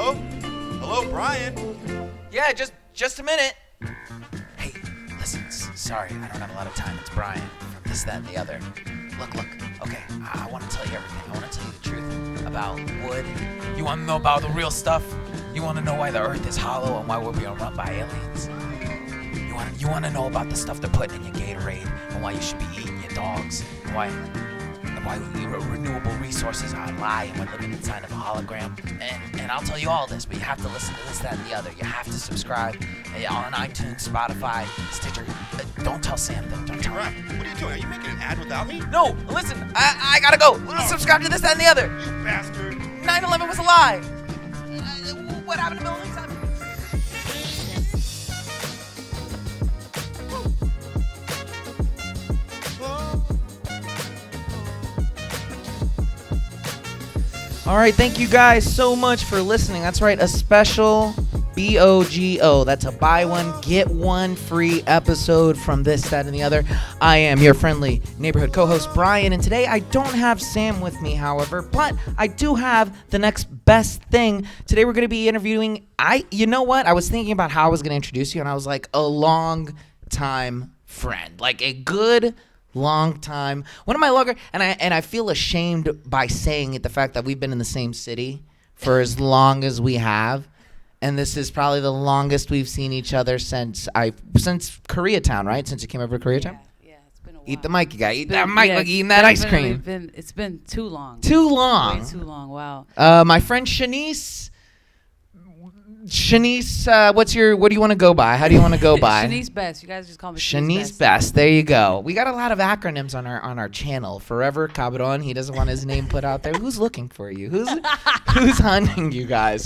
Hello? Hello, Bryan? Yeah, just a minute. Hey, listen, sorry, I don't have a lot of time. It's Bryan from This, That, and the Other. Look, okay, I want to tell you everything. I want to tell you the truth about wood. You want to know about the real stuff? You want to know why the earth is hollow and why we're being run by aliens? You want to know about the stuff they're putting in your Gatorade and why you should be eating your dogs and why renewable resources are a lie and we're living inside of a hologram. And I'll tell you all this, but you have to listen to This, That, and the Other. You have to subscribe on iTunes, Spotify, Stitcher. Don't tell Sam though. Don't tell him. Ryan, what are you doing? Are you making an ad without me? No, listen, I gotta go. Subscribe to This, That, and the Other. You bastard. 9/11 was a lie. What happened to Building 7? All right, thank you guys so much for listening. That's right, a special B.O.G.O. That's a buy one, get one free episode from This, That, and the Other. I am your friendly neighborhood co-host, Bryan, and today I don't have Sam with me, however, but I do have the next best thing. Today we're going to be interviewing, you know what? I was thinking about how I was going to introduce you, and I was like, a long-time friend. Like a good long time. One of my longer, and I feel ashamed by saying it, the fact that we've been in the same city for as long as we have, and this is probably the longest we've seen each other since Koreatown, right? Since you came over to Koreatown. Yeah, it's been a while. Eat the mic, you guys. Eat that mic like eating that ice cream. It's been too long. Too long. Way too long. Wow. My friend Shanice. What do you want to go by? How do you want to go by? Shanice Best. You guys just call me Shanice Best. There you go. We got a lot of acronyms on our channel. Forever Cabron. He doesn't want his name put out there. Who's looking for you? Who's hunting you guys?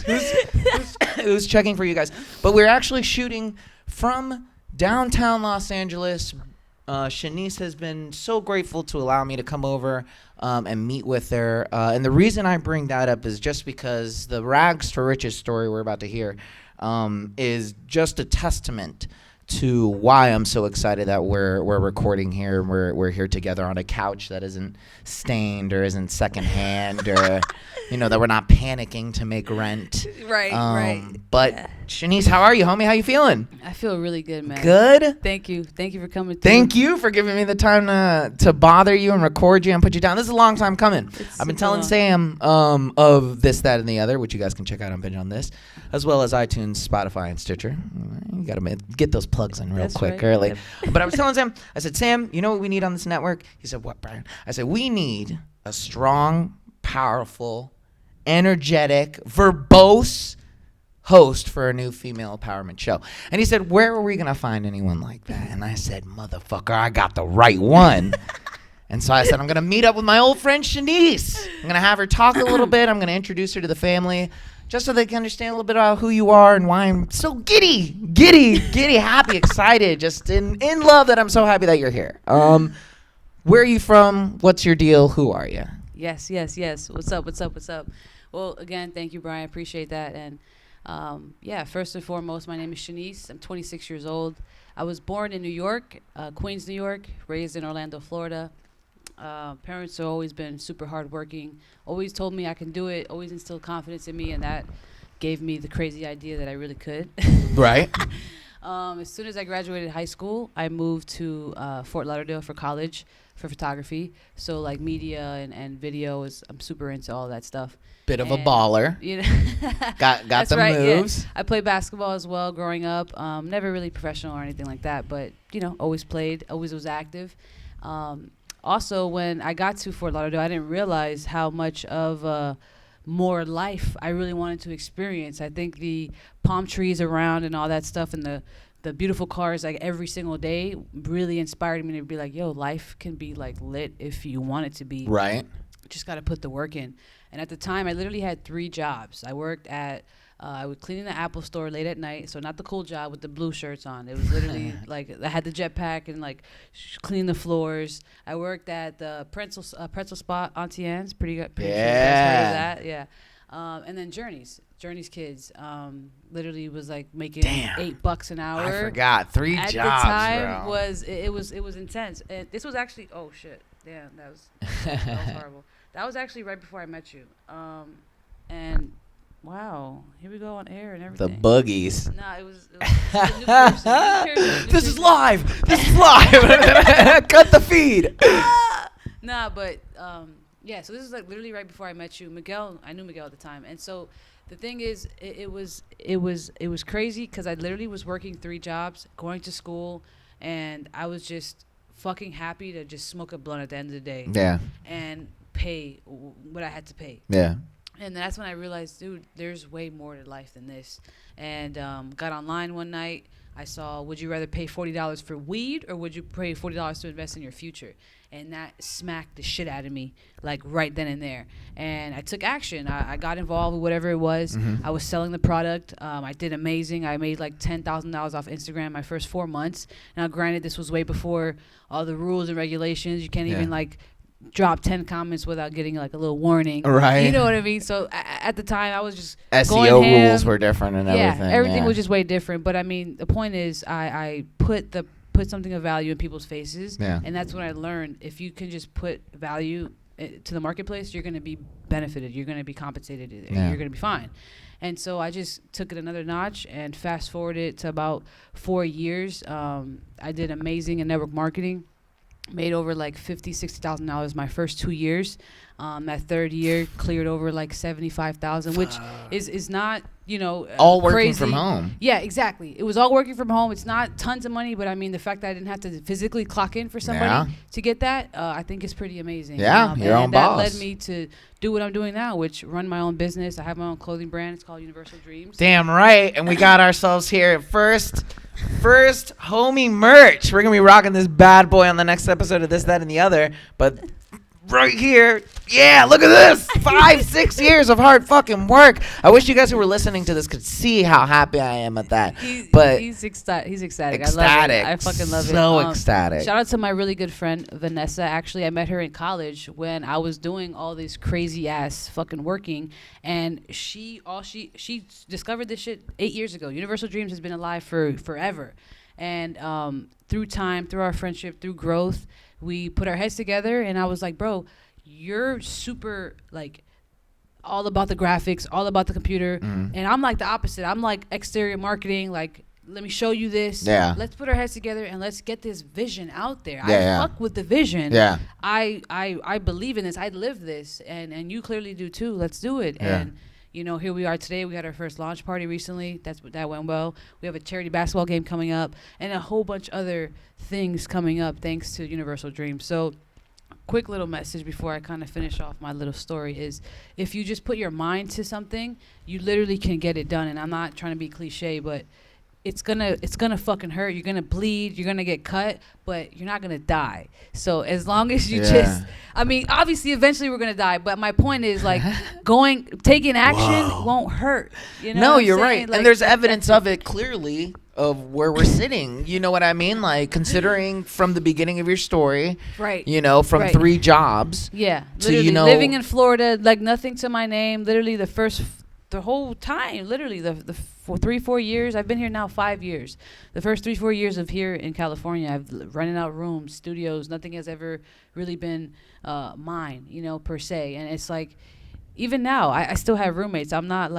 Who's checking for you guys? But we're actually shooting from downtown Los Angeles. Shanice has been so grateful to allow me to come over and meet with her. And the reason I bring that up is just because the rags to riches story we're about to hear is just a testament to why I'm so excited that we're recording here. We're here together on a couch that isn't stained or isn't secondhand or that we're not panicking to make rent. Right. But yeah. Shanice, how are you, homie? How you feeling? I feel really good, man. Good? Thank you for coming through. Thank you for giving me the time to bother you and record you and put you down. This is a long time coming. I've been telling Sam of This, That, and the Other, which you guys can check out on Binge On This, as well as iTunes, Spotify, and Stitcher. You got to get those plugs in real quick early. Yep. But I was telling Sam, I said, Sam, you know what we need on this network? He said, what, Bryan? I said, we need a strong, powerful, energetic, verbose host for a new female empowerment show. And he said, where are we going to find anyone like that? And I said, motherfucker, I got the right one. And so I said, I'm going to meet up with my old friend Shanice. I'm going to have her talk a little bit. I'm going to introduce her to the family just so they can understand a little bit about who you are and why I'm so giddy, happy, excited, just in love that I'm so happy that you're here. Where are you from? What's your deal? Who are you? Yes. What's up? Well, again, thank you, Bryan. Appreciate that. And first and foremost, my name is Shanice. I'm 26 years old. I was born in New York, Queens, New York, raised in Orlando, Florida. Parents have always been super hardworking, always told me I can do it, always instilled confidence in me, and that gave me the crazy idea that I really could. Right. As soon as I graduated high school, I moved to Fort Lauderdale for college for photography. So like media and video I'm super into all that stuff. Bit of a baller. Got the moves. Yeah. I played basketball as well growing up. Never really professional or anything like that, but always played, always was active. Also, when I got to Fort Lauderdale, I didn't realize how much of more life I really wanted to experience. I think the palm trees around and all that stuff and the beautiful cars like every single day really inspired me to be like, yo, life can be like lit if you want it to be. Right. Just got to put the work in. And at the time, I literally had 3 jobs. I worked at I would clean the Apple store late at night, so not the cool job with the blue shirts on. It was literally like I had the jetpack and like clean the floors. I worked at the pretzel spot, Auntie Anne's, pretty good. Pretty sure you guys heard of that, yeah. And then Journeys Kids, literally was like making $8 an hour. I forgot 3 jobs. At the time, bro. it was intense. And this was actually damn, that was horrible. That was actually right before I met you. And Wow. Here we go on air and The everything. boogies. Nah, it was a new person. This is live. This is live. Cut the feed. Nah, but yeah. So this is like literally right before I met you, Miguel. I knew Miguel at the time, and so the thing is, it was crazy because I literally was working 3 jobs, going to school, and I was just fucking happy to just smoke a blunt at the end of the day. Yeah. And pay what I had to pay. Yeah. And that's when I realized, dude, there's way more to life than this. And got online one night. I saw, would you rather pay $40 for weed or would you pay $40 to invest in your future? And that smacked the shit out of me, like right then and there. And I took action. I got involved with whatever it was. Mm-hmm. I was selling the product. I did amazing. I made like $10,000 off Instagram my first 4 months. Now, granted, this was way before all the rules and regulations. You can't even like drop 10 comments without getting like a little warning. Right. You know what I mean? So at the time, I was just SEO going ham. rules were different and everything. Everything was just way different. But I mean, the point is, I put something of value in people's faces. Yeah. And that's when I learned, if you can just put value to the marketplace, you're going to be benefited. You're going to be compensated. You're going to be fine. And so I just took it another notch and fast forwarded to about 4 years. I did amazing in network marketing. Made over like $50,000-$60,000 my first 2 years. That third year cleared over like $75,000, which is not, all working crazy. from home. Yeah, exactly. It was all working from home. It's not tons of money, but I mean the fact that I didn't have to physically clock in for somebody to get that, I think is pretty amazing. Yeah, your own boss. That led me to do what I'm doing now, which run my own business. I have my own clothing brand. It's called Universal Dreams. Damn right. And we got ourselves here first homie merch. We're gonna be rocking this bad boy on the next episode of This, That, and the Other. But right here, yeah, look at this. 5-6 years of hard fucking work. I wish you guys who were listening to this could see how happy I am at that. He's ecstatic. I love it. I fucking love it. So ecstatic. Shout out to my really good friend Vanessa. Actually, I met her in college when I was doing all this crazy ass fucking working, and she discovered this shit 8 years ago. Universal Dreams has been alive for forever, and through time, through our friendship, through growth, we put our heads together, and I was like, bro, you're super like all about the graphics, all about the computer, and I'm like the opposite. I'm like exterior marketing, like let me show you this. Yeah. Let's put our heads together and let's get this vision out there. Fuck with the vision. Yeah. I believe in this. I live this, and you clearly do too. Let's do it. Yeah. And here we are today. We had our first launch party recently. That went well. We have a charity basketball game coming up and a whole bunch of other things coming up thanks to Universal Dreams. So quick little message before I kind of finish off my little story is if you just put your mind to something, you literally can get it done. And I'm not trying to be cliche, but it's gonna fucking hurt. You're gonna bleed. You're gonna get cut, but you're not gonna die. So as long as you obviously eventually we're gonna die. But my point is like taking action won't hurt. No, you're right. Like, and there's evidence of it clearly of where we're sitting. You know what I mean? Like considering from the beginning of your story, right? From 3 jobs. Yeah, to literally living in Florida, like nothing to my name. Literally the whole time, literally the 3-4 years. I've been here now 5 years. The first 3-4 years of here in California, I've rented out rooms, studios. Nothing has ever really been mine, per se. And it's like, even now, I still have roommates. I'm not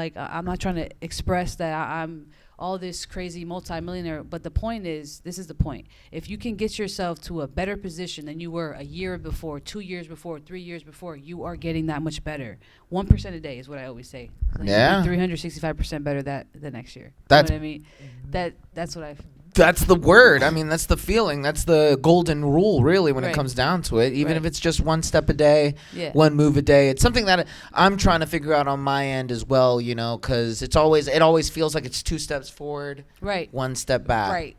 trying to express that I'm all this crazy multimillionaire. But the point is, this is the point. If you can get yourself to a better position than you were a year before, 2 years before, 3 years before, you are getting that much better. 1% a day is what I always say. Like 365% better the next year. That's what I mean. That's what I've. That's the word. I mean, that's the feeling. That's the golden rule, really, when it comes down to it. Even if it's just 1 step a day, 1 move a day. It's something that I'm trying to figure out on my end as well, because it always feels like it's 2 steps forward, 1 step back. Right.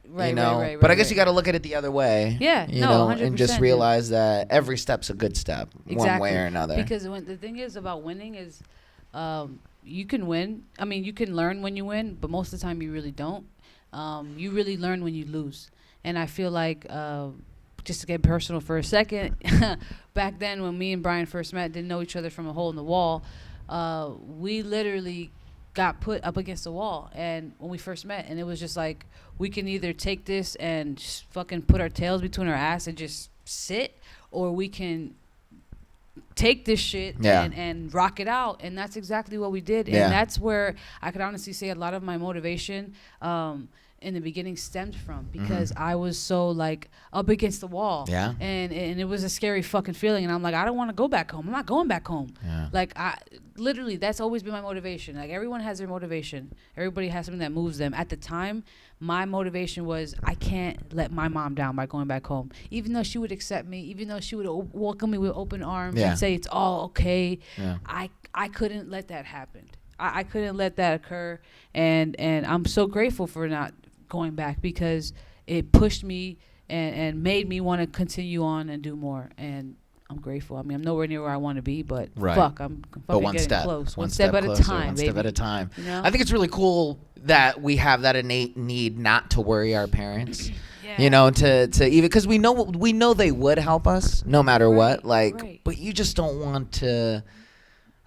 But I guess you got to look at it the other way. Yeah. And just realize that every step's a good step, one way or another. Because the thing is about winning is, you can win. I mean, you can learn when you win, but most of the time you really don't. You really learn when you lose. And I feel like, just to get personal for a second, back then when me and Bryan first met, didn't know each other from a hole in the wall, we literally got put up against the wall. And when we first met, and it was just like, we can either take this and just fucking put our tails between our ass and just sit, or we can take this shit and rock it out. And that's exactly what we did. And that's where I could honestly say a lot of my motivation in the beginning stemmed from, because I was so like up against the wall. Yeah. And it was a scary fucking feeling. And I'm like, I don't want to go back home. I'm not going back home. Yeah. Like, literally, that's always been my motivation. Like, everyone has their motivation. Everybody has something that moves them. At the time, my motivation was, I can't let my mom down by going back home. Even though she would accept me, even though she would welcome me with open arms and say it's all okay, I couldn't let that happen. I couldn't let that occur. And I'm so grateful for not going back, because it pushed me and made me want to continue on and do more. And I'm grateful. I mean, I'm nowhere near where I want to be, but fuck, I'm fucking getting close. One step at a time, one baby. step at a time. You know? I think it's really cool that we have that innate need not to worry our parents. You know, to even, because we know they would help us no matter what. Like, but you just don't want to.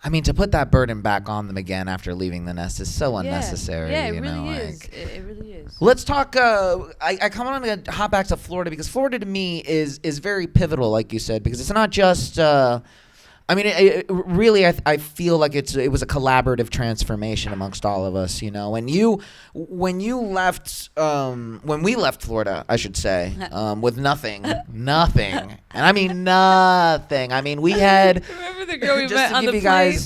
I mean, to put that burden back on them again after leaving the nest is so unnecessary. Yeah, it you really know, is. It really is. Let's talk. I come on to hop back to Florida, because Florida to me is very pivotal, like you said, because it's not just. I mean, it really, I feel like it was a collaborative transformation amongst all of us, you know. When you left, when we left Florida, I should say, with nothing, and I mean nothing. I mean, we had. Remember the girl we met on the plane?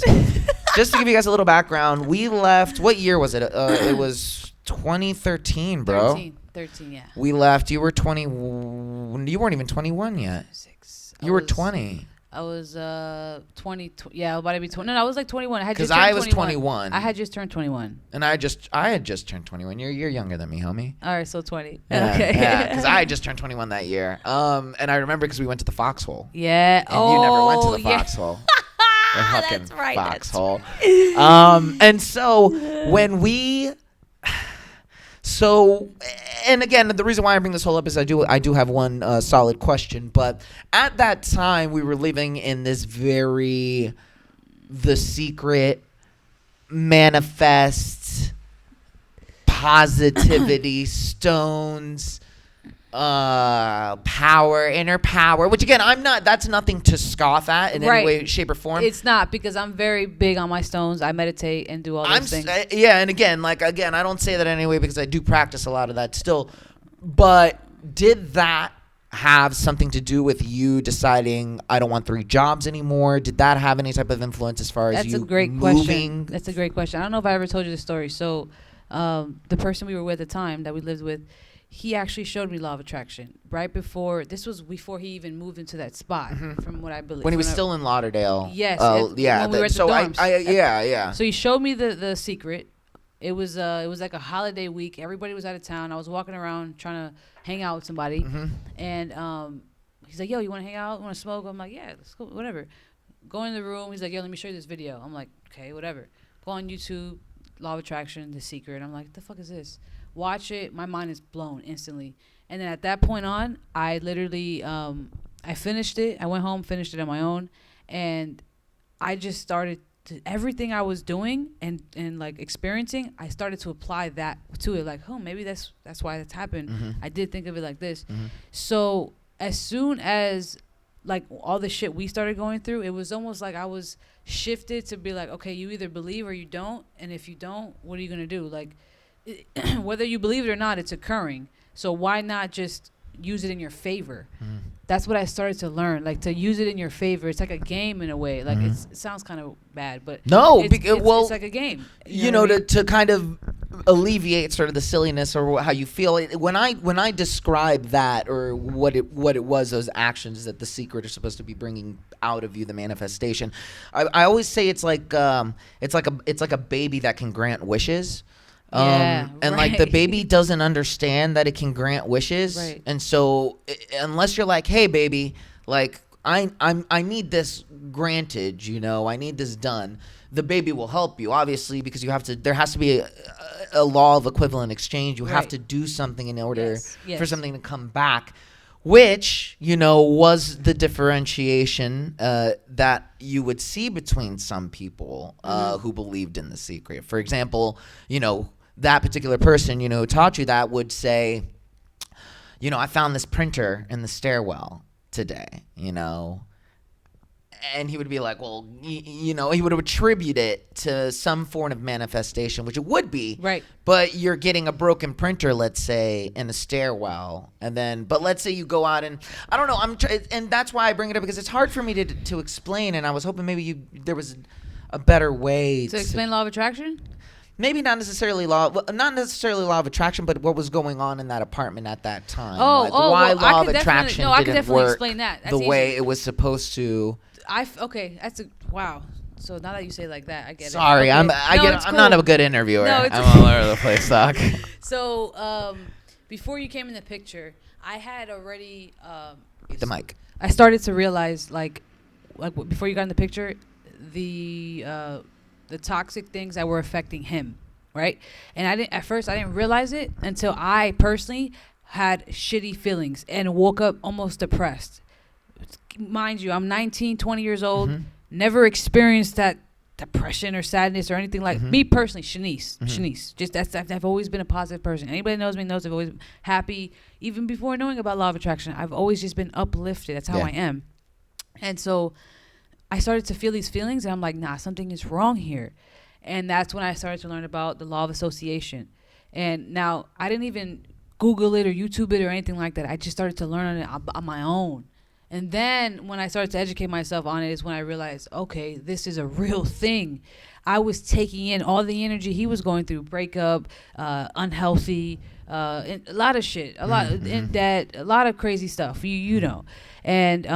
Just to give you guys a little background, we left. What year was it? It was 2013, bro. 13, yeah. We left. You were 20. You weren't even 21 yet. You were 20. I was 20. Yeah, about to be 20. No, I was like 21. Because I was 21. I had just turned 21. And I had just turned 21. You're younger than me, homie. All right, so 20. Yeah, okay. Yeah, because I had just turned 21 that year. And I remember because we went to the Foxhole. Yeah. And you never went to the Foxhole. That's right. Foxhole. That's right. And so when we. So, and again, the reason why I bring this whole up is I do have one solid question. But at that time, we were living in this very The Secret, manifest, positivity, stones, power, inner power, which again, that's nothing to scoff at in any way, shape, or form. It's not, because I'm very big on my stones. I meditate and do all those things. Yeah, and again, I don't say that anyway, because I do practice a lot of that still. But did that have something to do with you deciding I don't want 3 jobs anymore? Did that have any type of influence as far as you moving? Question. That's a great question. I don't know if I ever told you the story. So the person we were with at the time that we lived with, he actually showed me law of attraction right before. This was before he even moved into that spot, from what I believe. When he was still in Lauderdale. Yes. Yeah. When we were at the dorms. Yeah. So he showed me the secret. It was like a holiday week. Everybody was out of town. I was walking around trying to hang out with somebody, and he's like, "Yo, you want to hang out? Want to smoke?" I'm like, "Yeah, let's go. Whatever." Go in the room. He's like, "Yo, let me show you this video." I'm like, "Okay, whatever." Go on YouTube, law of attraction, The Secret. I'm like, "What the fuck is this?" Watch it. My mind is blown instantly. And then at that point on, I literally, I finished it. I went home, finished it on my own. And I just started to, everything I was doing and like experiencing, I started to apply that to it. Like, oh, maybe that's why that's happened. I did think of it like this. So as soon as like all the shit we started going through, it was almost like I was shifted to be like, okay, you either believe or you don't. And if you don't, what are you going to do? Like, whether you believe it or not, it's occurring. So why not just use it in your favor? That's what I started to learn, like to use it in your favor. It's like a game in a way. Like it sounds kind of bad, but no, it's like a game. You know, to kind of alleviate sort of the silliness or how you feel. When I describe that or what it was, those actions that The Secret are supposed to be bringing out of you, the manifestation. I always say it's like a baby that can grant wishes. And like the baby doesn't understand that it can grant wishes, and so unless you're like, hey baby, like I need this granted, you know, I need this done, the baby will help you, obviously, because there has to be a law of equivalent exchange. You have to do something in order for something to come back, which, you know, was the differentiation that you would see between some people who believed in The Secret. For example, you know, that particular person, you know, who taught you that would say, you know, I found this printer in the stairwell today, you know, And he would be like, well, you know, he would attribute it to some form of manifestation, which it would be. Right. But you're getting a broken printer, let's say, in a stairwell. And then, but let's say you go out and, I don't know, and that's why I bring it up, because it's hard for me to explain. And I was hoping maybe there was a better way to explain law of attraction? Maybe not necessarily law of attraction, but what was going on in that apartment at that time. Why law of attraction I could didn't definitely work explain that. That's the easy. way it was supposed to. Okay, that's wow. So now that you say it like that, I get Sorry, it. Okay. I'm not a good interviewer. No, I'm all over the place, Doc. So before you came in the picture, I had already Eat the mic. I started to realize like before you got in the picture, the toxic things that were affecting him, right? And at first I didn't realize it until I personally had shitty feelings and woke up almost depressed. Mind you, I'm 19, 20 years old, never experienced that depression or sadness or anything like me personally. Shanice, just I've always been a positive person. Anybody knows me knows I've always been happy. Even before knowing about law of attraction, I've always just been uplifted. That's how I am. And so I started to feel these feelings, and I'm like, nah, something is wrong here. And that's when I started to learn about the law of association. And now I didn't even Google it or YouTube it or anything like that. I just started to learn on it on my own. And then when I started to educate myself on it is when I realized, okay, this is a real thing. I was taking in all the energy he was going through, breakup, unhealthy, a lot of shit, a lot in debt, a lot of crazy stuff, you know. And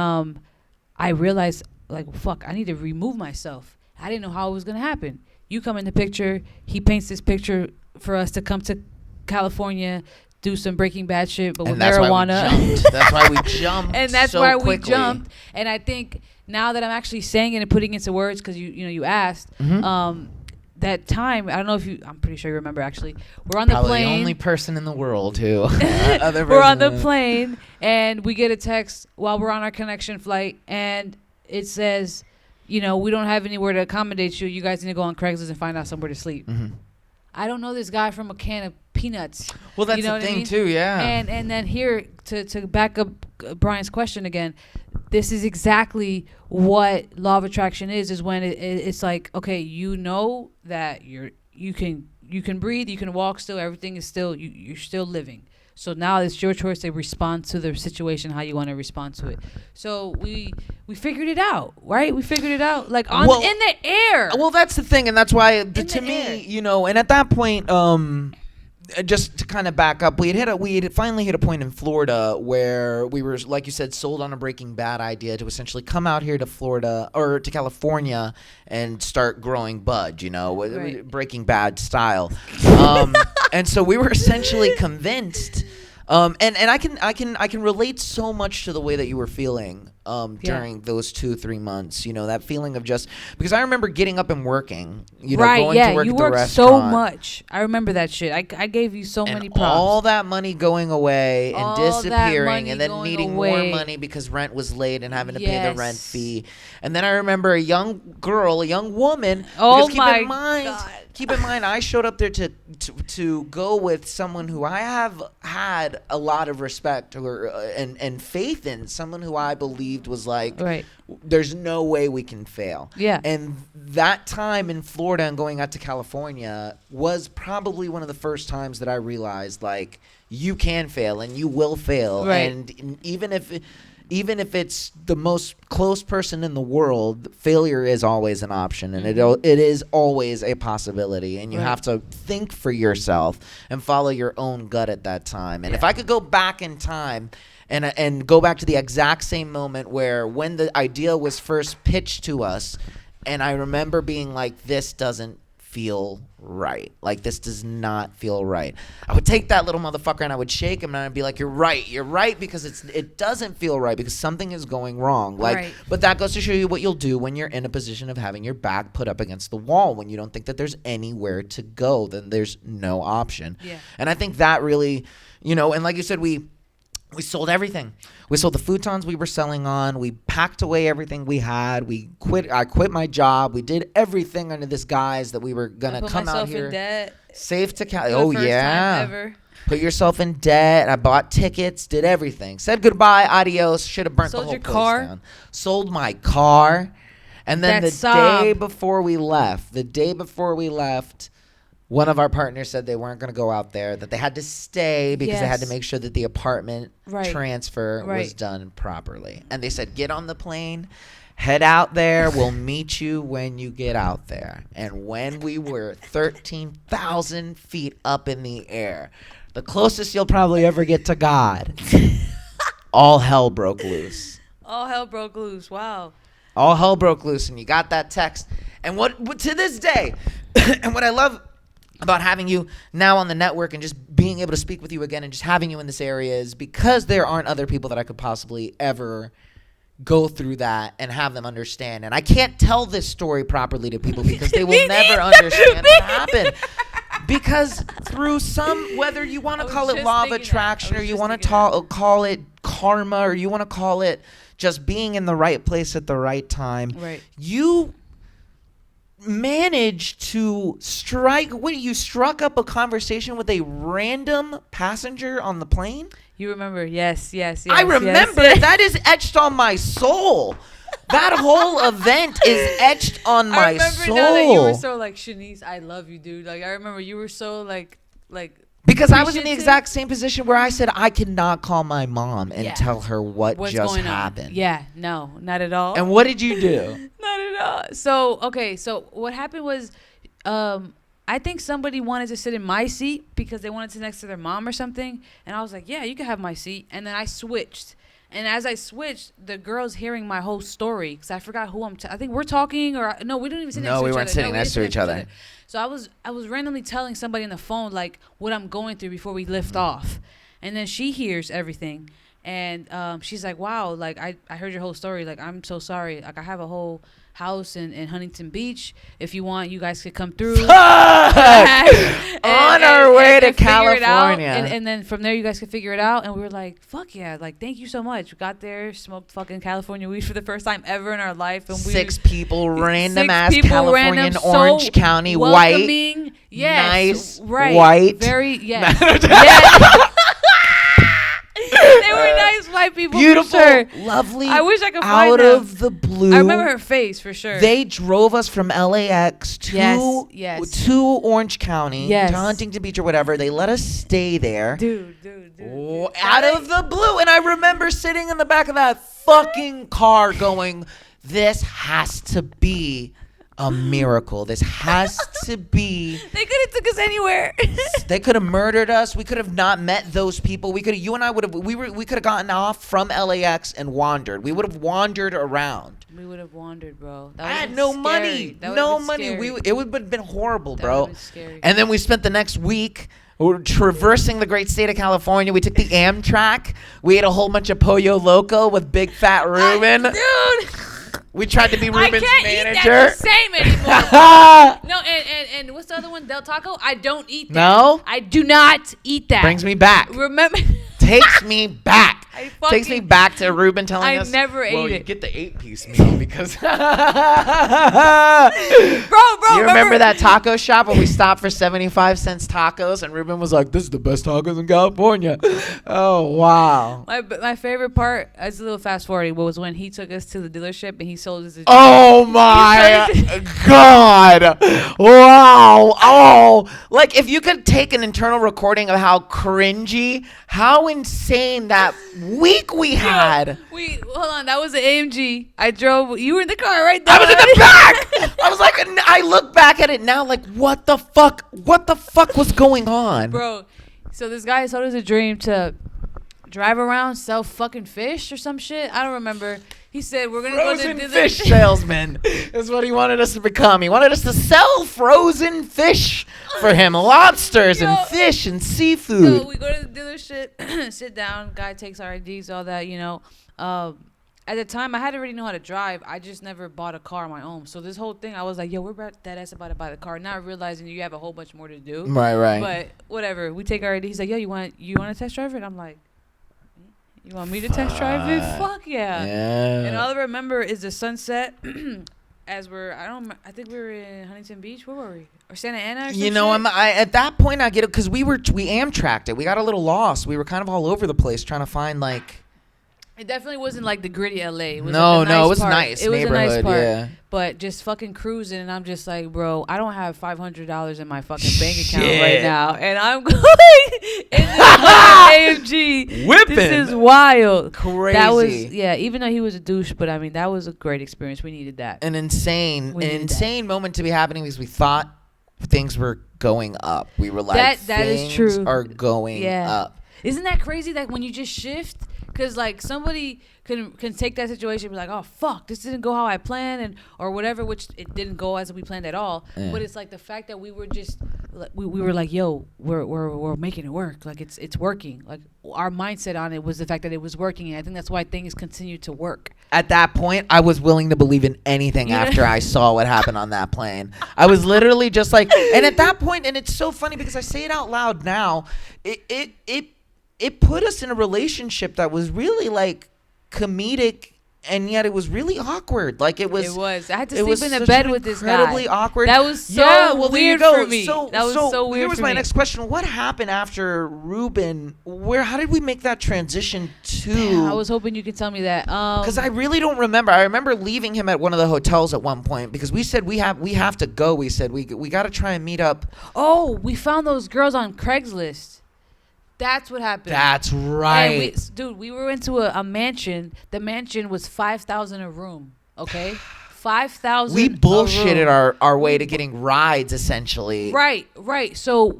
I realized, like, fuck, I need to remove myself. I didn't know how it was going to happen. You come in the picture, he paints this picture for us to come to California, do some Breaking Bad shit, but with marijuana. That's why we jumped. And that's so why quickly. we jumped. And I think now that I'm actually saying it and putting it into words, because you asked, that time, I don't know if I'm pretty sure you remember actually. We're on the plane. The only person in the world who. We're on the plane, and we get a text while we're on our connection flight, and it says, we don't have anywhere to accommodate you. You guys need to go on Craigslist and find out somewhere to sleep. I don't know this guy from a can of peanuts. Well, that's the thing too, yeah. And then here, to back up Brian's question again, this is exactly what law of attraction is when it's like, okay, you know that you can breathe, you can walk still, everything is still, you're still living. So now it's your choice to respond to the situation how you want to respond to it. So we figured it out, right? We figured it out like in the air. Well, that's the thing, and that's why to me, and at that point, just to kind of back up, we had finally hit a point in Florida where we were, like you said, sold on a Breaking Bad idea to essentially come out here to Florida or to California and start growing bud, Right. Breaking Bad style. And so we were essentially convinced. And I can relate so much to the way that you were feeling during those 2-3 months. That feeling of just because I remember getting up and working. Going to work you at the worked restaurant. so much. I remember that shit. I gave you so many props. All that money going away and disappearing, and then needing away. more money because rent was late and having to pay the rent fee. And then I remember a young woman. Oh because my God. Keep in mind, I showed up there to go with someone who I have had a lot of respect and faith in, someone who I believed was like, right. There's no way we can fail. Yeah. And that time in Florida and going out to California was probably one of the first times that I realized, like, you can fail and you will fail. Right. And even if it's the most close person in the world, failure is always an option, and it is always a possibility, and you have to think for yourself and follow your own gut at that time. And if I could go back in time and go back to the exact same moment when the idea was first pitched to us, and I remember being like, this doesn't feel right. Like, this does not feel right. I would take that little motherfucker and I would shake him and I'd be like, you're right, because it doesn't feel right because something is going wrong. Like, right. But that goes to show you what you'll do when you're in a position of having your back put up against the wall, when you don't think that there's anywhere to go, then there's no option. Yeah. And I think that really, and like you said, we sold everything. We sold the futons we were selling on. We packed away everything we had. I quit my job. We did everything under this guise that we were gonna come out here. In debt. Safe to Cali. Oh yeah. Put yourself in debt. I bought tickets. Did everything. Said goodbye. Adios. Should have burnt the whole place down. Sold my car. And then day before we left, one of our partners said they weren't going to go out there, that they had to stay because they had to make sure that the apartment transfer was done properly. And they said, get on the plane, head out there. We'll meet you when you get out there. And when we were 13,000 feet up in the air, the closest you'll probably ever get to God, all hell broke loose. All hell broke loose. Wow. All hell broke loose, and you got that text. And what to this day, and what I love about having you now on the network and just being able to speak with you again and just having you in this area is because there aren't other people that I could possibly ever go through that and have them understand. And I can't tell this story properly to people because they will never understand what happened. Because through some, whether you want to call it law of attraction or you want to call it karma or you want to call it just being in the right place at the right time, you managed to you struck up a conversation with a random passenger on the plane? You remember? Yes. I remember. Yes. That is etched on my soul. That whole event is etched on my soul. I remember now that you were so like, Shanice, I love you, dude. Like, I remember you were so like because I was in the exact same position where I said I cannot call my mom and tell her what's just happened. Yeah, no, not at all. And what did you do? Not at all. So what happened was, I think somebody wanted to sit in my seat because they wanted to sit next to their mom or something. And I was like, yeah, you can have my seat. And then I switched. And as I switched, the girl's hearing my whole story because I forgot who I think we're talking no, we didn't even sit next to each other. No, we weren't sitting next to each other. So I was randomly telling somebody on the phone like what I'm going through before we lift off. And then she hears everything. And she's like, wow, like I heard your whole story. Like, I'm so sorry. Like, I have a whole house in Huntington Beach. If you want, you guys could come through. On our way to California. And then from there, you guys could figure it out. And we were like, fuck yeah. Like, thank you so much. We got there, smoked fucking California weed for the first time ever in our life. And six people, random ass Californian, Orange County, welcoming, white, yes, nice, white. Very, yes. Yes. They were nice white people. Beautiful, for sure. Lovely. I wish I could find them. Out of the blue. I remember her face for sure. They drove us from L.A.X. to Orange County, to Huntington Beach or whatever. They let us stay there. Dude. Out of the blue. And I remember sitting in the back of that fucking car going, this has to be a miracle. This has to be. They could have took us anywhere. They could have murdered us. We could have not met those people. We could have gotten off from LAX and wandered. We would have wandered around. We would have wandered, bro. I had no money. No money. It would have been horrible, bro. And then we spent the next week traversing the great state of California. We took the Amtrak. We ate a whole bunch of Pollo Loco with Big Fat Ruben. Dude. We tried to be Ruben's manager. I can't eat that the same anymore. No, and what's the other one? Del Taco? I don't eat that. No? I do not eat that. Brings me back. Remember? Takes me back. Takes me back to Ruben telling us. I never ate it. You get the 8-piece meal because. bro. You remember that taco shop where we stopped for 75 cents tacos and Ruben was like, this is the best tacos in California. Oh, wow. My favorite part, as a little fast forwarding, was when he took us to the dealership and he sold us a Oh, my God. Wow. Oh. Like, if you could take an internal recording of how cringy, how insane that week we had. Hold on. That was an AMG. I drove. You were in the car, right? I was in the back. I was like, I look back at it now like, what the fuck? What the fuck was going on? Bro, so this guy told us a dream to drive around, sell fucking fish or some shit. I don't remember. He said, we're going to go to frozen fish salesman is what he wanted us to become. He wanted us to sell frozen fish for him. Lobsters and fish and seafood. So we go to the dealership, sit down. Guy takes our IDs, all that, you know. At the time, I had to already know how to drive. I just never bought a car on my own. So this whole thing, I was like, yo, we're that ass about to buy the car. Not realizing you have a whole bunch more to do. Right. But whatever. We take our ID. He's like, yo, you want to test drive it? I'm like, you want me to test drive it? Fuck yeah. And all I remember is the sunset as I think we were in Huntington Beach. Where were we? Or Santa Ana or something? You know, at that point I get it because we Amtrak'd it. We got a little lost. We were kind of all over the place trying to find like It definitely wasn't like the gritty LA. It was No, like a nice it was part. nice. It was a nice Neighborhood, part. yeah. But just fucking cruising, and I'm just like, bro, I don't have $500 in my fucking bank account right now, and I'm going in this AMG. Whipping. This is wild. Crazy. That was even though he was a douche, but I mean that was a great experience. We needed that. An insane moment to be happening because we thought things were going up. We were like, that is things true. are going up. Isn't that crazy that when you just shift, because like somebody can take that situation and be like, oh fuck, this didn't go how I planned, or whatever, which it didn't go as we planned at all. Yeah. But it's like the fact that we were just we were like, yo, we're making it work. Like it's working. Like our mindset on it was the fact that it was working, and I think that's why things continue to work. At that point, I was willing to believe in anything after I saw what happened on that plane. I was literally just like, and at that point, and it's so funny because I say it out loud now, it put us in a relationship that was really like comedic, and yet it was really awkward. Like it was. I had to sleep in the bed with this guy. Incredibly awkward. That was so weird for me. So, that was so weird. Here was for my me. next question: what happened after Ruben? How did we make that transition to? Damn, I was hoping you could tell me that. Because I really don't remember. I remember leaving him at one of the hotels at one point because we said we have to go. We said we got to try and meet up. Oh, we found those girls on Craigslist. That's what happened. That's right. We were into a mansion. The mansion was $5,000 a room. Okay, $5,000. We bullshitted our way to getting rides, essentially. Right. So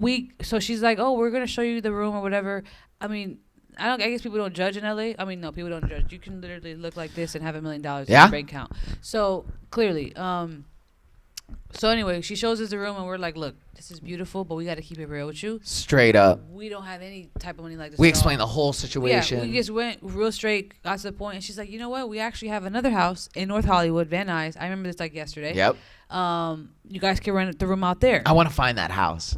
she's like, oh, we're gonna show you the room or whatever. I mean, I guess people don't judge in LA. I mean, no, people don't judge. You can literally look like this and have $1 million in your bank account. So clearly, so anyway, she shows us the room and we're like, look, this is beautiful, but we got to keep it real with you. Straight up. We don't have any type of money like this. We explained the whole situation. Yeah, we just went real straight, got to the point, and she's like, you know what? We actually have another house in North Hollywood, Van Nuys. I remember this like yesterday. Yep. You guys can rent the room out there. I want to find that house.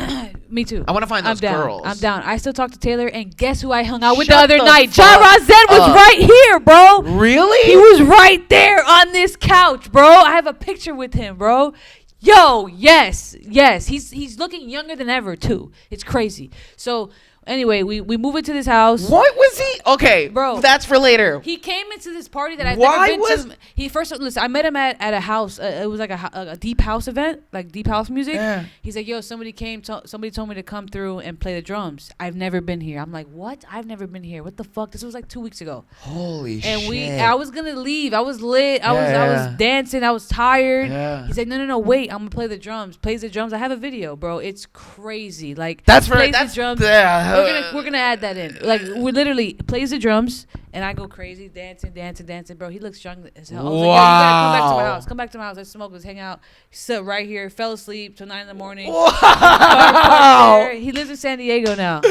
Me too. I want to find those girls. I'm down. I still talk to Taylor, and guess who I hung out with Shut the other the night? fuck Ja Razen was up. right here, bro. Really? He was right there on this couch, bro. I have a picture with him, bro. Yo, yes. He's looking younger than ever too. It's crazy. So anyway, we move into this house. What was he? Okay, Bro. That's for later. He came into this party that I've Why never was- been to. He first listen. I met him at a house. It was like a deep house event, like deep house music. Yeah. He's like, yo, somebody told me to come through and play the drums. I've never been here. I'm like, what? I've never been here. What the fuck? This was like 2 weeks ago. Holy shit. And I was gonna leave. I was lit. I was dancing. I was tired. Yeah. He's like, no, wait. I'm gonna play the drums. Plays the drums. I have a video, bro. It's crazy. Like That's for plays that's the drums. We're gonna add that in. Like we literally plays the drums and I go crazy dancing, bro. He looks young as hell. I was like, yo, you gotta come back to my house. Come back to my house. Let's smoke. Let's hang out. He sat right here. Fell asleep till 9 a.m. Wow. He lives in San Diego now.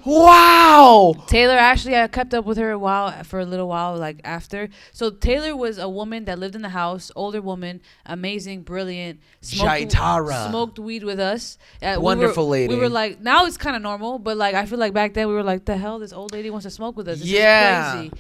Wow. Taylor, actually, I kept up with her for a little while, like after. So Taylor was a woman that lived in the house, older woman, amazing, brilliant. Smoked weed with us. Wonderful lady. We were like, now it's kind of normal, but like I feel like back then we were like, the hell, this old lady wants to smoke with us. This is crazy.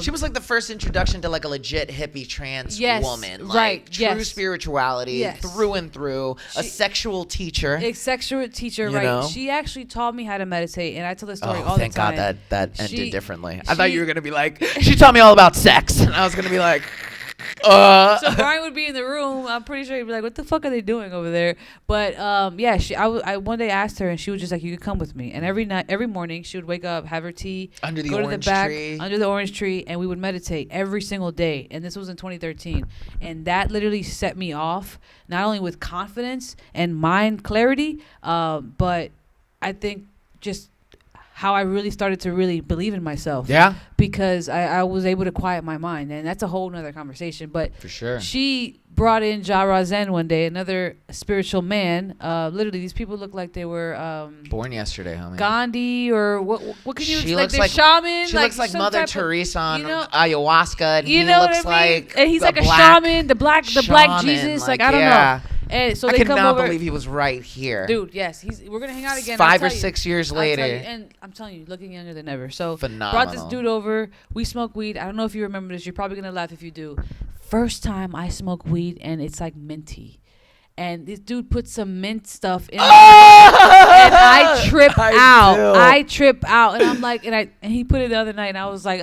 She was like the first introduction to like a legit hippie trans woman. Like, right. True spirituality through and through. A sexual teacher. A sexual teacher, You right. know? She actually taught me how to meditate, and I tell the story all the thank time. God that ended differently. I she- thought you were going to be like, she taught me all about sex. And I was going to be like, So Bryan would be in the room. I'm pretty sure he'd be like, "What the fuck are they doing over there?" But yeah, I one day asked her, and she was just like, "You could come with me." And every morning, she would wake up, have her tea, Under the go to the orange back, tree. under the orange tree, and we would meditate every single day. And this was in 2013, and that literally set me off, not only with confidence and mind clarity, but I think just how I really started to really believe in myself. Yeah. Because I was able to quiet my mind. And that's a whole nother conversation. But For sure. she brought in Ja Razen one day, another spiritual man. Literally, these people look like they were Born yesterday, homie. Gandhi or what can you She like looks like shaman? She looks like some Mother type of- Teresa on you know- ayahuasca. And You he know looks what I mean? like And he's the like a black shaman, the black shaman, Jesus. Like I don't yeah. know. And so I they could come not over. believe he was right here. Dude, yes, we're gonna hang out again. 5 I'll or tell you. 6 years I'll tell later. you, and I'm telling you, looking younger than ever. So brought Phenomenal. this dude over. We smoke weed. I don't know if you remember this. You're probably gonna laugh if you do. First time I smoke weed, and it's like minty. And this dude put some mint stuff in it. And I trip out. I I trip out, and I'm like, and he put it the other night, and I was like,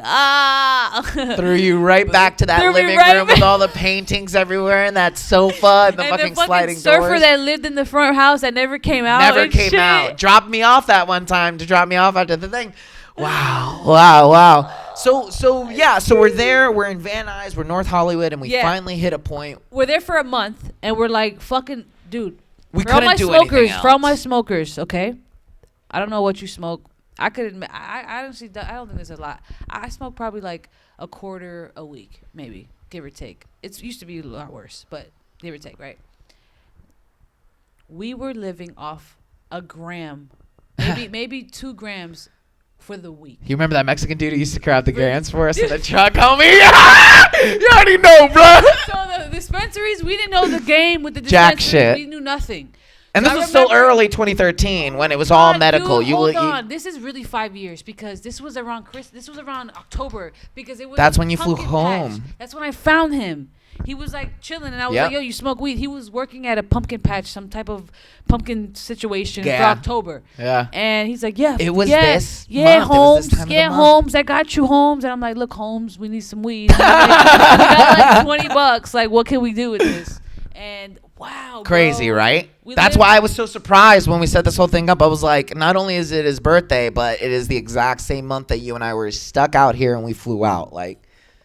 Threw you right back to that living room with all the paintings everywhere and that sofa and the fucking sliding surfer doors. that lived in the front house that never came out. Never came out. Dropped me off that one time to drop me off after the thing. Wow. So yeah, so we're there. We're in Van Nuys. We're North Hollywood, and we finally hit a point. We're there for a month, and we're like, fucking, dude. We couldn't do anything else. For all my smokers, okay? I don't know what you smoke. I could admit, I honestly, I don't think there's a lot. I smoke probably like a quarter a week, maybe, give or take. It used to be a lot worse, but give or take, right? We were living off a gram, maybe 2 grams for the week. You remember that Mexican dude who used to grab the grams for us in the truck, homie? You already know, bro. So the dispensaries, we didn't know the game with the Jack dispensaries. shit. We knew nothing. And So this I was still remember- early 2013 when it was all medical. Dude, hold on. This is really 5 years because this was around This was around October because it was. That's a when you flew pumpkin home. patch. That's when I found him. He was like chilling, and I was like, "Yo, you smoke weed?" He was working at a pumpkin patch, some type of pumpkin situation for October. Yeah. And he's like, "Yeah, It was yeah, this yeah, month. It was Holmes, this time of the yeah, month. Holmes, I got you, Holmes." And I'm like, "Look, Holmes, we need some weed. We got like $20. Like, what can we do with this?" And wow, Crazy, bro. right? We That's lived- why I was so surprised when we set this whole thing up. I was like, not only is it his birthday, but it is the exact same month that you and I were stuck out here and we flew out. Like,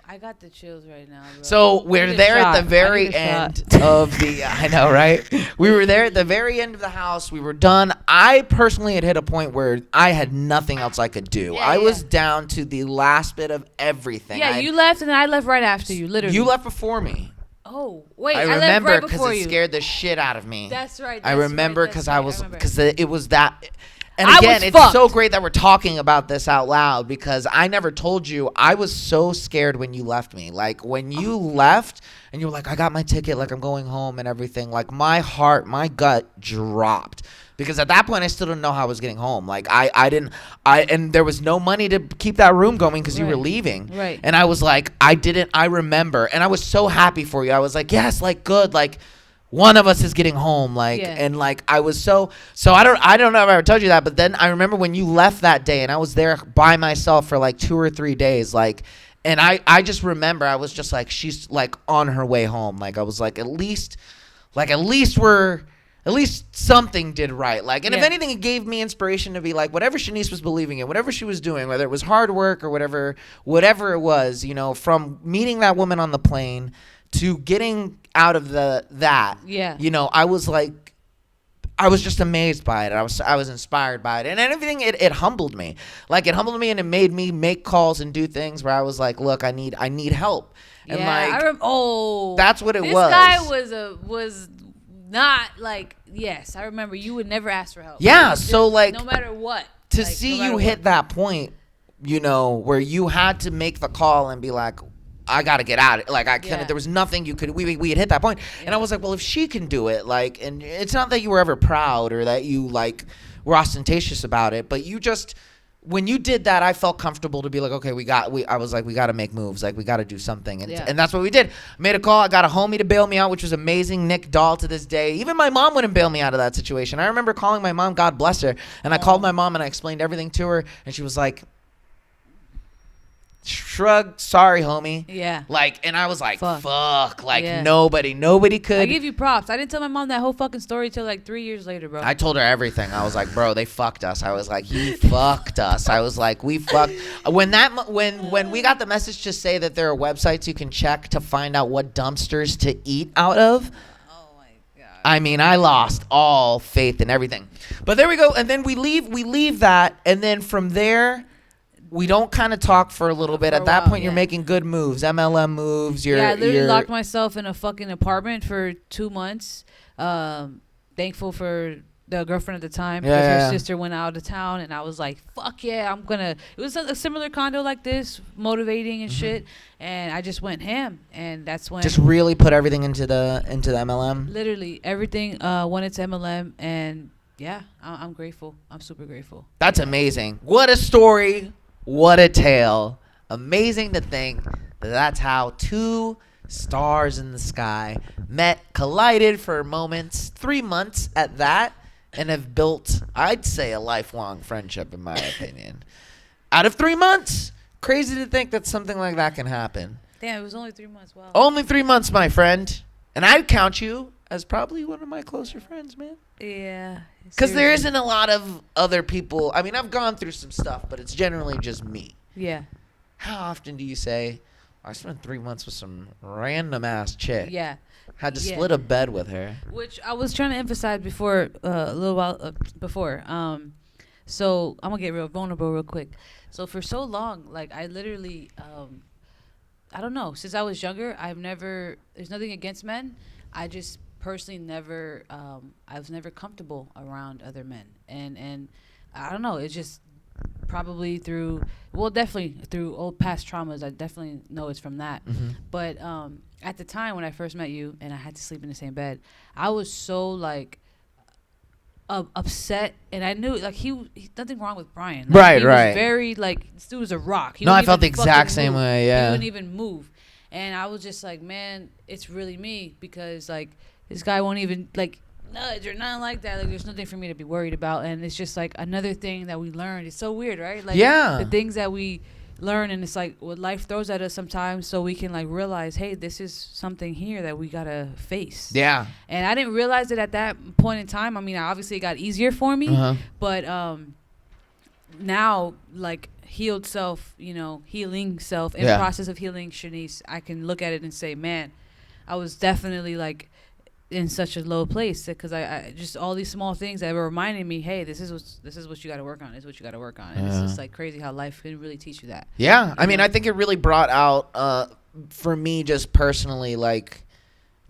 I got the chills right now, bro. so I we're need a there at shot. the I very need a end shot. of the. I know, right? We were there at the very end of the house. We were done. I personally had hit a point where I had nothing else I could do. Yeah, I was yeah. down to the last bit of everything. Yeah, you left and I left right after you, literally. You left before me. Oh, wait, I left remember right because before it you. scared the shit out of me. That's right. I remember because I was remember. because it was that. And I again, was it's fucked. so great that we're talking about this out loud because I never told you. I was so scared when you left me. Like when you left and you were like, I got my ticket, like I'm going home and everything. Like my heart, my gut dropped because at that point I still didn't know how I was getting home. Like and there was no money to keep that room going because you were Right. leaving. Right. And I was like, I remember. And I was so happy for you. I was like, yes, like good, like one of us is getting home, like, Yeah. and like I was so I don't know if I ever told you that, but then I remember when you left that day and I was there by myself for like 2 or 3 days, like, and I just remember I was just like, she's like on her way home, like I was like, at least something did right, like, and if Yeah. anything, it gave me inspiration to be like, whatever Shanice was believing in, whatever she was doing, whether it was hard work or whatever it was, you know, from meeting that woman on the plane to getting out of that, Yeah. you know, I was just amazed by it. I was inspired by it, and everything. It humbled me, like it humbled me, and it made me make calls and do things where I was like, look, I need help, and like that's what it was. This guy was not like, yes, I remember you would never ask for help. Yeah, Just so like no matter what. to like, see no matter you what. hit that point, you know, where you had to make the call and be like, I gotta get out. Like I couldn't. Yeah. There was nothing you could. We had hit that point, and I was like, well, if she can do it, like, and it's not that you were ever proud or that you like were ostentatious about it, but you just when you did that, I felt comfortable to be like, okay, I was like, we got to make moves, like we got to do something, and that's what we did. I made a call. I got a homie to bail me out, which was amazing. Nick Dahl to this day. Even my mom wouldn't bail me out of that situation. I remember calling my mom, God bless her, and I called my mom and I explained everything to her, and she was like, shrug, sorry, homie. Yeah. Like, and I was like, fuck. Like, Yeah. nobody could. I give you props. I didn't tell my mom that whole fucking story till like 3 years later, bro. I told her everything. I was like, bro, they fucked us. I was like, he fucked us. I was like, we fucked. When we got the message to say that there are websites you can check to find out what dumpsters to eat out of. Oh my god. I mean, I lost all faith in everything. But there we go. And then we leave that. And then from there, we don't kind of talk for a little bit. For At a that while, point, you're making good moves, MLM moves. I literally locked myself in a fucking apartment for 2 months. Thankful for the girlfriend at the time because her sister went out of town, and I was like, fuck yeah, I'm gonna. It was a similar condo like this, motivating and shit, and I just went ham, and that's when just really put everything into the MLM. literally everything went into MLM, and yeah, I'm grateful. I'm super grateful. That's amazing. What a story. What a tale. Amazing to think that that's how two stars in the sky met, collided for moments, 3 months at that, and have built, I'd say, a lifelong friendship, in my opinion. Out of 3 months. Crazy to think that something like that can happen. Damn, it was only 3 months. Wow. Only 3 months, my friend. And I'd count you as probably one of my closer friends, man. Yeah. Because there isn't a lot of other people. I mean, I've gone through some stuff, but it's generally just me. Yeah. How often do you say, I spent 3 months with some random ass chick? Yeah. Had to split a bed with her. Which I was trying to emphasize before, a little while before. So I'm going to get real vulnerable real quick. So for so long, like, I literally, I don't know, since I was younger, there's nothing against men. I just personally I was never comfortable around other men. And I don't know, it's just probably definitely through old past traumas. I definitely know it's from that. Mm-hmm. But at the time when I first met you and I had to sleep in the same bed, I was so like upset, and I knew like he nothing wrong with Bryan. Like, he was very like, this dude was a rock. I felt the exact same way. Yeah, he wouldn't even move, and I was just like, man, it's really me, because like this guy won't even like nudge or nothing like that. Like, there's nothing for me to be worried about, and it's just like another thing that we learned. It's so weird, right? Like, the things that we learn, and it's like what life throws at us sometimes, so we can like realize, hey, this is something here that we gotta face. Yeah. And I didn't realize it at that point in time. I mean, obviously it got easier for me, but now, like, healed self, healing self, in the process of healing Shanice, I can look at it and say, man, I was definitely like in such a low place, because I just all these small things that were reminding me, hey, this is what you got to work on. This is what you got to work on. And it's just like crazy how life can really teach you that. Yeah, I mean, I think it really brought out for me, just personally, like,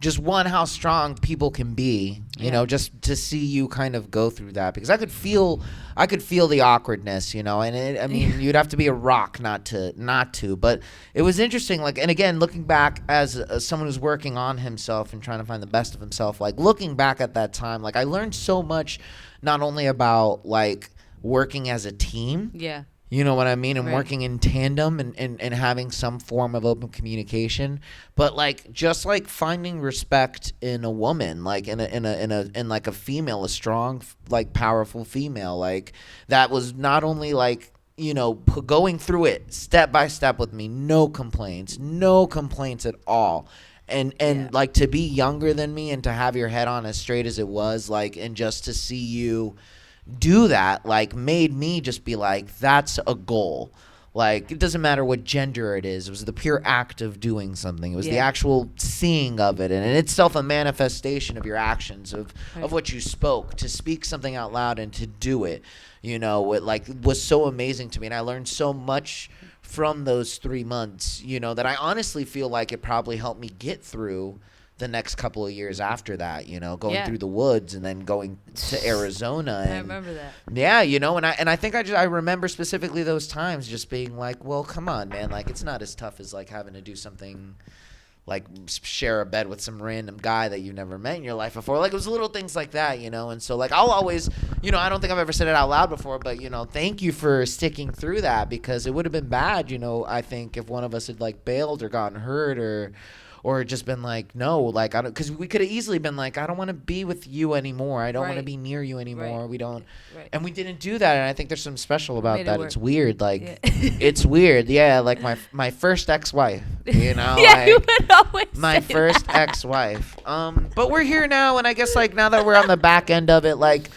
just one, how strong people can be, you know, just to see you kind of go through that, because I could feel the awkwardness, and I mean, you'd have to be a rock not to, but it was interesting, like, and again, looking back as someone who's working on himself and trying to find the best of himself, like, looking back at that time, like, I learned so much, not only about like working as a team. Yeah. You know what I mean? And working in tandem and having some form of open communication, but like just like finding respect in a woman, like in like a female, a strong, like powerful female, like that was not only like, going through it step by step with me, no complaints at all. And like to be younger than me and to have your head on as straight as it was, like, and just to see you do that, like, made me just be like, that's a goal. Like, it doesn't matter what gender it is. It was the pure act of doing something. It was the actual seeing of it, and in itself a manifestation of your actions, of what you spoke. To speak something out loud and to do it, it like was so amazing to me, and I learned so much from those 3 months, that I honestly feel like it probably helped me get through the next couple of years after that, going through the woods and then going to Arizona. And, I remember that. Yeah, and I think I remember specifically those times just being like, well, come on, man, like, it's not as tough as like having to do something like share a bed with some random guy that you've never met in your life before. Like, it was little things like that, and so like I'll always, I don't think I've ever said it out loud before, but thank you for sticking through that, because it would have been bad, I think, if one of us had like bailed or gotten hurt or just been like, no, like, I don't, because we could have easily been like, I don't want to be with you anymore. I don't want to be near you anymore. We don't, and we didn't do that. And I think there's something special about that. It's weird. Like, it's weird. Yeah. Like my first ex-wife, yeah, like, you would always my say first that. ex-wife. But we're here now. And I guess like now that we're on the back end of it, like,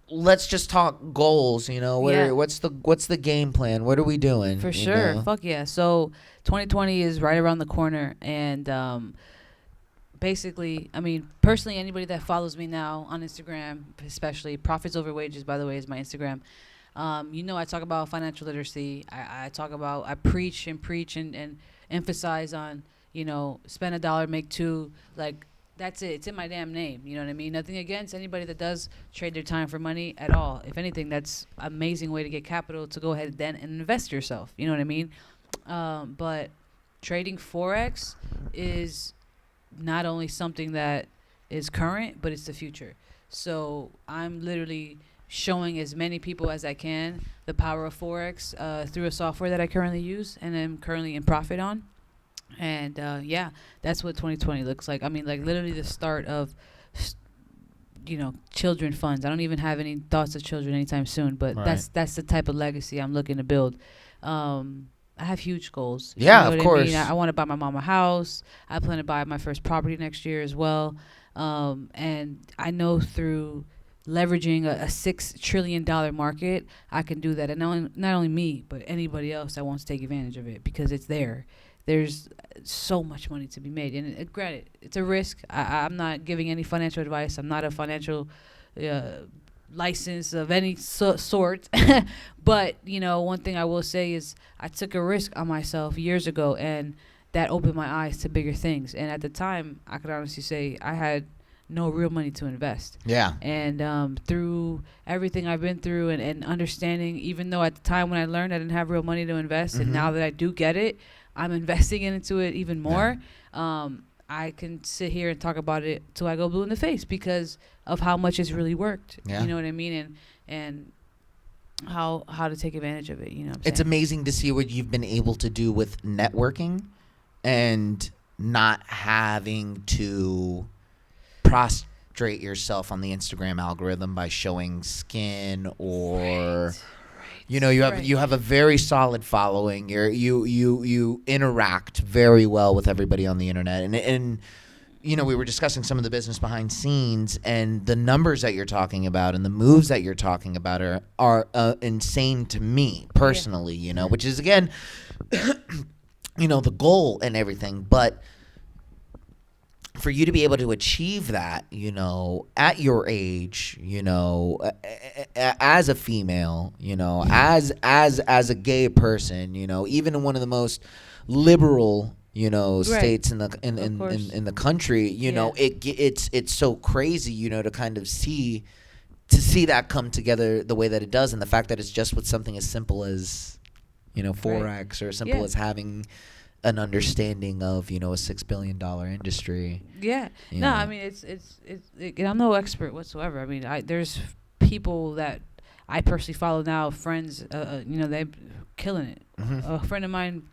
let's just talk goals, what's the game plan? What are we doing? For sure. Fuck yeah. So 2020 is right around the corner, and basically, I mean, personally, anybody that follows me now on Instagram, especially Profits Over Wages, by the way, is my Instagram. I talk about financial literacy. I preach and emphasize on, spend $1, make $2, like, that's it. It's in my damn name. You know what I mean? Nothing against anybody that does trade their time for money at all. If anything, that's an amazing way to get capital to go ahead then and invest yourself. You know what I mean? But trading Forex is not only something that is current, but it's the future. So I'm literally showing as many people as I can the power of Forex through a software that I currently use and I'm currently in profit on. And that's what 2020 looks like. I mean, like, literally the start of children funds. I don't even have any thoughts of children anytime soon, but that's the type of legacy I'm looking to build. I have huge goals. Yeah, of course. I mean? I want to buy my mom a house. I plan to buy my first property next year as well. And I know through leveraging a $6 trillion market, I can do that. And not only me, but anybody else that wants to take advantage of it, because it's there. There's so much money to be made. And granted, it's a risk. I'm not giving any financial advice. I'm not a financial license of any sort. But, one thing I will say is I took a risk on myself years ago, and that opened my eyes to bigger things. And at the time, I could honestly say I had no real money to invest. Yeah. And through everything I've been through and understanding, even though at the time when I learned I didn't have real money to invest, and now that I do get it, I'm investing into it even more. I can sit here and talk about it till I go blue in the face because of how much it's really worked. Yeah. You know what I mean? And how to take advantage of it. It's amazing to see what you've been able to do with networking and not having to prostrate yourself on the Instagram algorithm by showing skin or you have a very solid following. You interact very well with everybody on the internet, and we were discussing some of the business behind scenes, and the numbers that you're talking about and the moves that you're talking about are insane to me personally. Which is again the goal and everything, but for you to be able to achieve that, at your age, as a female, as a gay person, even in one of the most liberal, states in the country, it's so crazy, to kind of see that come together the way that it does, and the fact that it's just with something as simple as, Forex, or simple as having an understanding of a $6 billion industry. Yeah. I mean it's I'm no expert whatsoever. I mean there's people that I personally follow now, friends, they're killing it. A friend of mine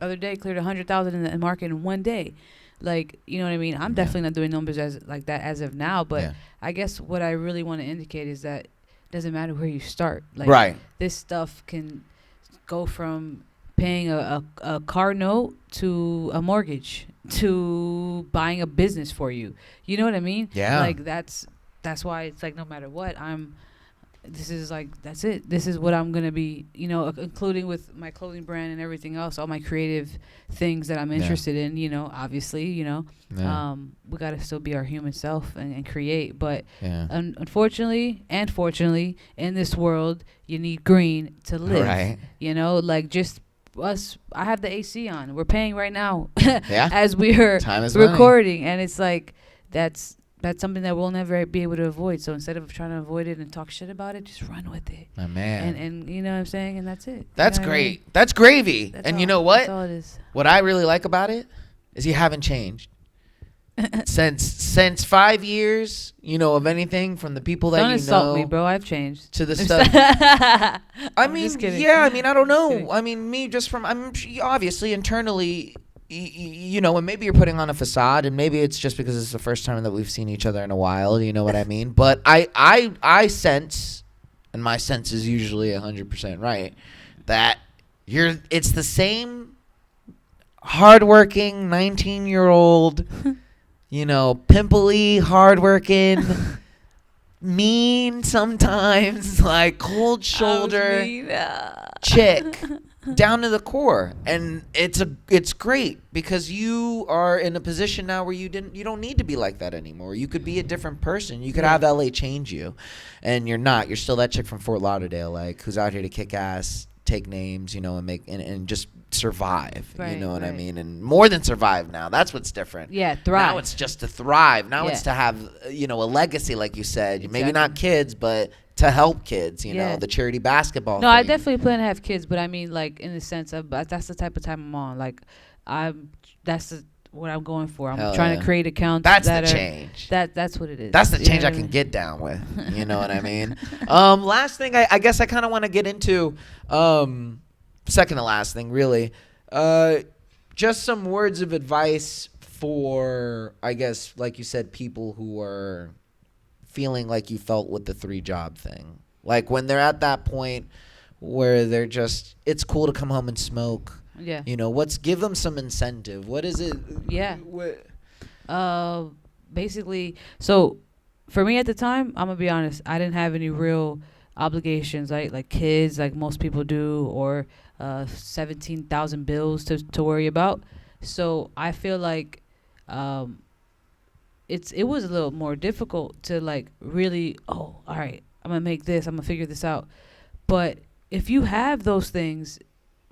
other day cleared 100,000 in the market in one day. Like, you know what I mean? I'm definitely not doing numbers like that as of now, but I guess what I really want to indicate is that it doesn't matter where you start. Like this stuff can go from paying a car note to a mortgage to buying a business for you. You know what I mean? Yeah. Like that's why it's like no matter what, that's it. This is what I'm going to be, including with my clothing brand and everything else, all my creative things that I'm interested in, obviously, we got to still be our human self and create. But unfortunately and fortunately, in this world, you need green to live. Right. Like just us, I have the AC on. We're paying right now as we're recording. And it's like, that's something that we'll never be able to avoid. So instead of trying to avoid it and talk shit about it, just run with it. My man. And you know what I'm saying? And that's it. That's great. I mean? That's gravy. And you know what? That's all it is. What I really like about it is you haven't changed. Since 5 years, of anything from the people that Don't insult me, bro. I've changed. To the stuff. I mean, just kidding. I don't know. I mean, me just from, I'm obviously internally, and maybe you're putting on a facade, and maybe it's just because it's the first time that we've seen each other in a while, you know what I mean? But I sense, and my sense is usually 100% right, that it's the same hardworking 19-year-old, pimply, hardworking, mean sometimes, like cold shoulder chick down to the core. And it's great because you are in a position now where you don't need to be like that anymore. You could be a different person. You could have LA change you, and you're not. You're still that chick from Fort Lauderdale, like, who's out here to kick ass, take names, and make and just survive. You know what I mean? And more than survive now. That's what's different. Yeah, thrive. Now it's just to thrive. Now it's to have, a legacy, like you said. Exactly. Maybe not kids, but to help kids, the charity basketball thing. I definitely plan to have kids, but I mean, like, in the sense of, that's the type of time I'm on. Like, what I'm going for. I'm trying to create accounts. That's the change. That's what it is. That's the change I can get down with. You know what I mean? Last thing, I guess I kind of want to get into, second to last thing, really. Just some words of advice for, I guess, like you said, people who are feeling like you felt with the 3-job thing? Like when they're at that point where they're just, it's cool to come home and smoke. Yeah. You know, give them some incentive. What is it? Yeah. Basically, so for me at the time, I'm gonna be honest, I didn't have any real obligations, like kids, like most people do, or 17,000 bills to worry about. So I feel like it was a little more difficult to like really, all right, I'm gonna make this, I'm gonna figure this out. But if you have those things,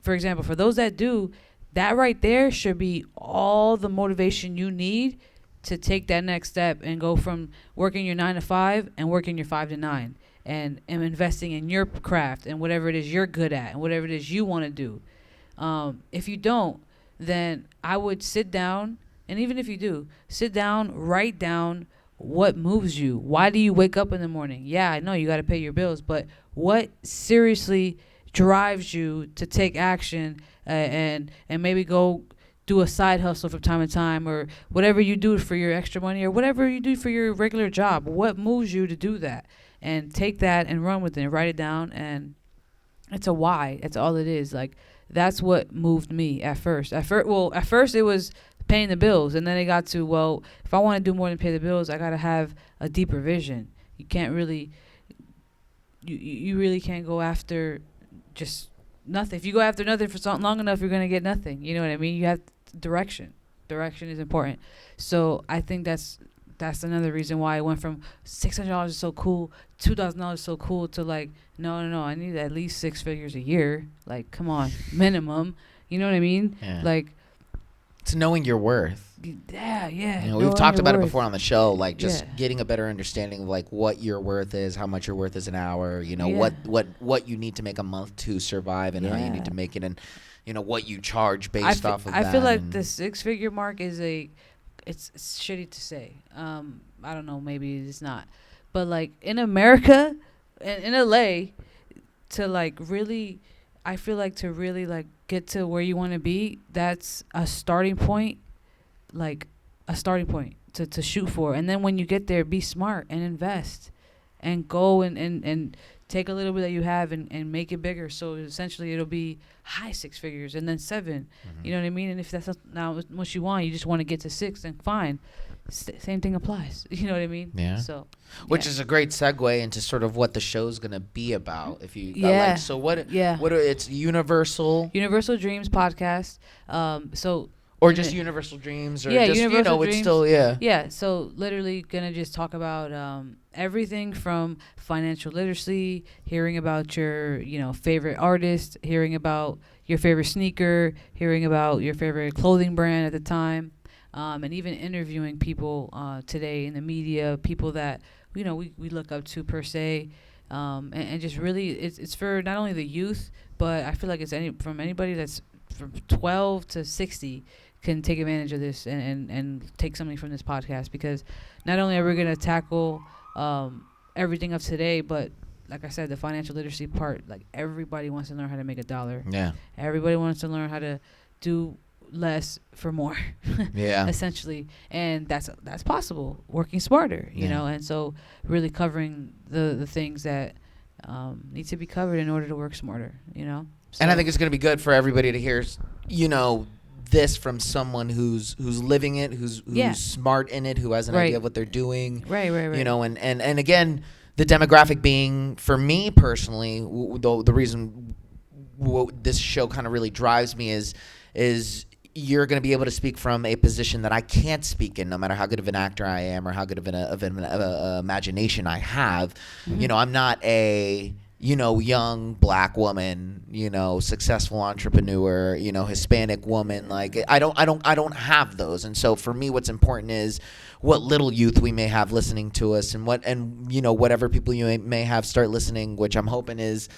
for example, for those that do, that right there should be all the motivation you need to take that next step and go from working your 9 to 5 and working your 5 to 9 and investing in your craft and whatever it is you're good at and whatever it is you want to do. If you don't, then I would sit down, and even if you do, sit down, write down what moves you. Why do you wake up in the morning? Yeah, I know you got to pay your bills, but what seriously drives you to take action and maybe go do a side hustle from time to time, or whatever you do for your extra money, or whatever you do for your regular job? What moves you to do that? And take that and run with it and write it down. And it's a why. That's all it is. Like, that's what moved me at first. At first it was paying the bills, and then it got to, well, if I want to do more than pay the bills, I got to have a deeper vision. You can't really, you really can't go after just nothing. If you go after nothing for so long enough, you're going to get nothing. You know what I mean? You have direction. Direction is important. So I think that's another reason why I went from $600 is so cool, $2,000 is so cool, to like, no, I need at least 6 figures a year. Like, come on, minimum. You know what I mean? Yeah. Like, it's knowing your worth. Yeah. You know, we've talked about it before on the show, like just getting a better understanding of like what your worth is, how much your worth is an hour, you know, what you need to make a month to survive, and how you need to make it, and you know what you charge based off of that. I feel like the 6-figure mark is it's shitty to say. I don't know, maybe it's not. But like in America, in L.A., to like really, I feel like to really like get to where you want to be, that's a starting point, like a starting point to shoot for. And then when you get there, be smart and invest and go and take a little bit that you have and make it bigger. So essentially it'll be high 6 figures and then 7. You know what I mean? And if that's not what you want, you just want to get to 6, then fine. Same thing applies. You know what I mean? Yeah. So, which is a great segue into sort of what the show's gonna be about. If you like, so what? Yeah. What are it's Universal Dreams podcast. So. Or just Universal Dreams, or just, Universal you know, Dreams. It's still, Yeah, so literally gonna just talk about everything from financial literacy, hearing about your, you know, favorite artist, hearing about your favorite sneaker, hearing about your favorite clothing brand at the time, and even interviewing people today in the media, people that, you know, we look up to per se, and just really, it's for not only the youth, but I feel like it's from anybody that's from 12 to 60 can take advantage of this and take something from this podcast, because not only are we going to tackle everything of today, but like I said, the financial literacy part, like everybody wants to learn how to make $1. Yeah. Everybody wants to learn how to do less for more. Yeah. Essentially. And that's possible, working smarter, you know, and so really covering the things that need to be covered in order to work smarter, you know. So. And I think it's going to be good for everybody to hear, you know, this from someone who's living it, who's smart in it, who has an idea of what they're doing. Right. You know, and again, the demographic being, for me personally, the reason this show kind of really drives me is you're going to be able to speak from a position that I can't speak in, no matter how good of an actor I am or how good of an imagination I have. Mm-hmm. You know, I'm not a, you know, young black woman, you know, successful entrepreneur, you know, Hispanic woman. Like I don't have those. And so for me, what's important is what little youth we may have listening to us, and you know, whatever people you may have start listening, which I'm hoping is,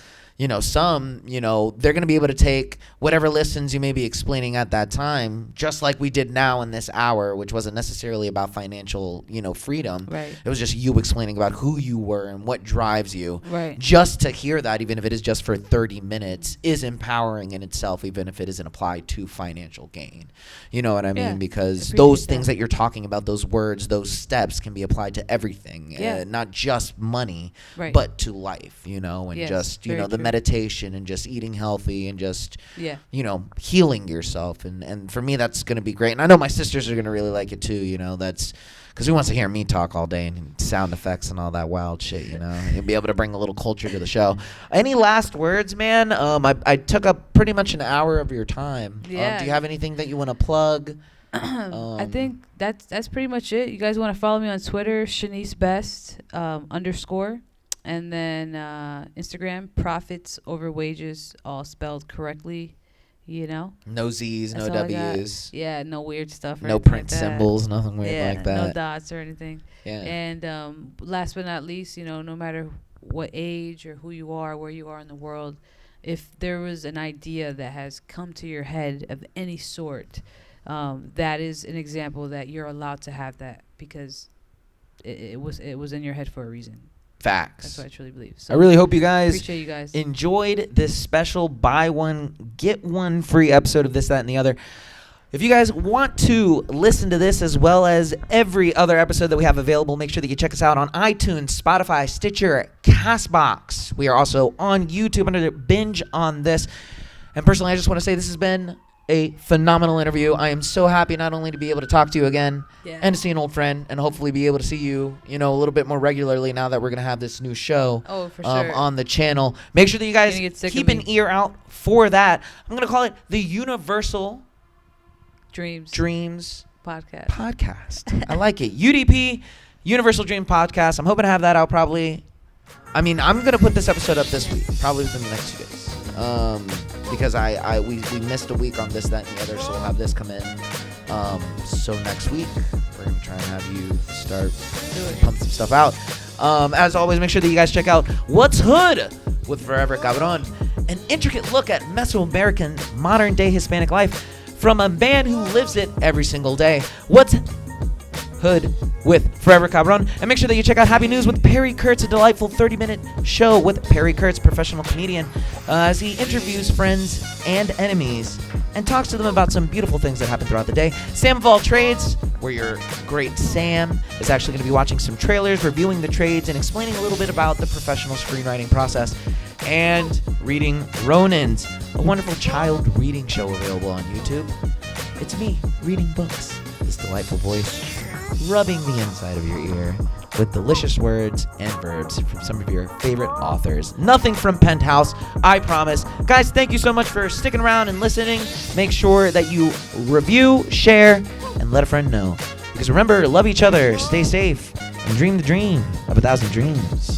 some, they're going to be able to take whatever lessons you may be explaining at that time, just like we did now in this hour, which wasn't necessarily about financial, freedom. Right. It was just you explaining about who you were and what drives you. Right. Just to hear that, even if it is just for 30 minutes, is empowering in itself, even if it isn't applied to financial gain. You know what I mean? Because those things that you're talking about, those words, those steps can be applied to everything, not just money, but to life, and just, the meditation and just eating healthy and just, healing yourself. And for me, that's going to be great. And I know my sisters are going to really like it too, that's because who wants to hear me talk all day and sound effects and all that wild shit, You'll be able to bring a little culture to the show. Any last words, man? I took up pretty much an hour of your time. Do you have anything that you want to plug? I think that's pretty much it. You guys want to follow me on Twitter, Shanice Best _, and then Instagram, Profits Over Wages, all spelled correctly. No Z's, no W's. Yeah, no weird stuff. No print symbols, nothing weird like that. No dots or anything. Yeah. And last but not least, no matter what age or who you are, where you are in the world, if there was an idea that has come to your head of any sort, that is an example that you're allowed to have that because it was in your head for a reason. Facts. That's what I truly believe. So I really hope you guys appreciate you guys enjoyed this special buy one get one free episode of This, That, and the Other. If you guys want to listen to this as well as every other episode that we have available, make sure that you check us out on iTunes, Spotify, Stitcher, CastBox. We are also on YouTube under Binge On This. And personally, I just want to say this has been a phenomenal interview. I am so happy not only to be able to talk to you again and to see an old friend and hopefully be able to see you, a little bit more regularly now that we're going to have this new show on the channel. Make sure that you guys keep an ear out for that. I'm going to call it the Universal Dreams Podcast. I like it. UDP, Universal Dream Podcast. I'm hoping to have that out probably. I'm going to put this episode up this week, probably within the next 2 days. Because we missed a week on This, That, and the Other, so we'll have this come in. So next week, we're going to try and have you start pump some stuff out. As always, make sure that you guys check out What's Hood with Forever Cabron, an intricate look at Mesoamerican modern-day Hispanic life from a man who lives it every single day. What's Hood with Forever Cabron. And make sure that you check out Happy News with Perry Kurtz, a delightful 30-minute show with Perry Kurtz, professional comedian, as he interviews friends and enemies and talks to them about some beautiful things that happen throughout the day. Sam of All Trades, where your great Sam is actually going to be watching some trailers, reviewing the trades, and explaining a little bit about the professional screenwriting process. And Reading Ronins, a wonderful child reading show available on YouTube. It's me reading books, this delightful voice, rubbing the inside of your ear with delicious words and verbs from some of your favorite authors. Nothing from Penthouse, I promise. Guys, thank you so much for sticking around and listening. Make sure that you review, share, and let a friend know. Because remember, love each other, stay safe, and dream the dream of 1,000 dreams.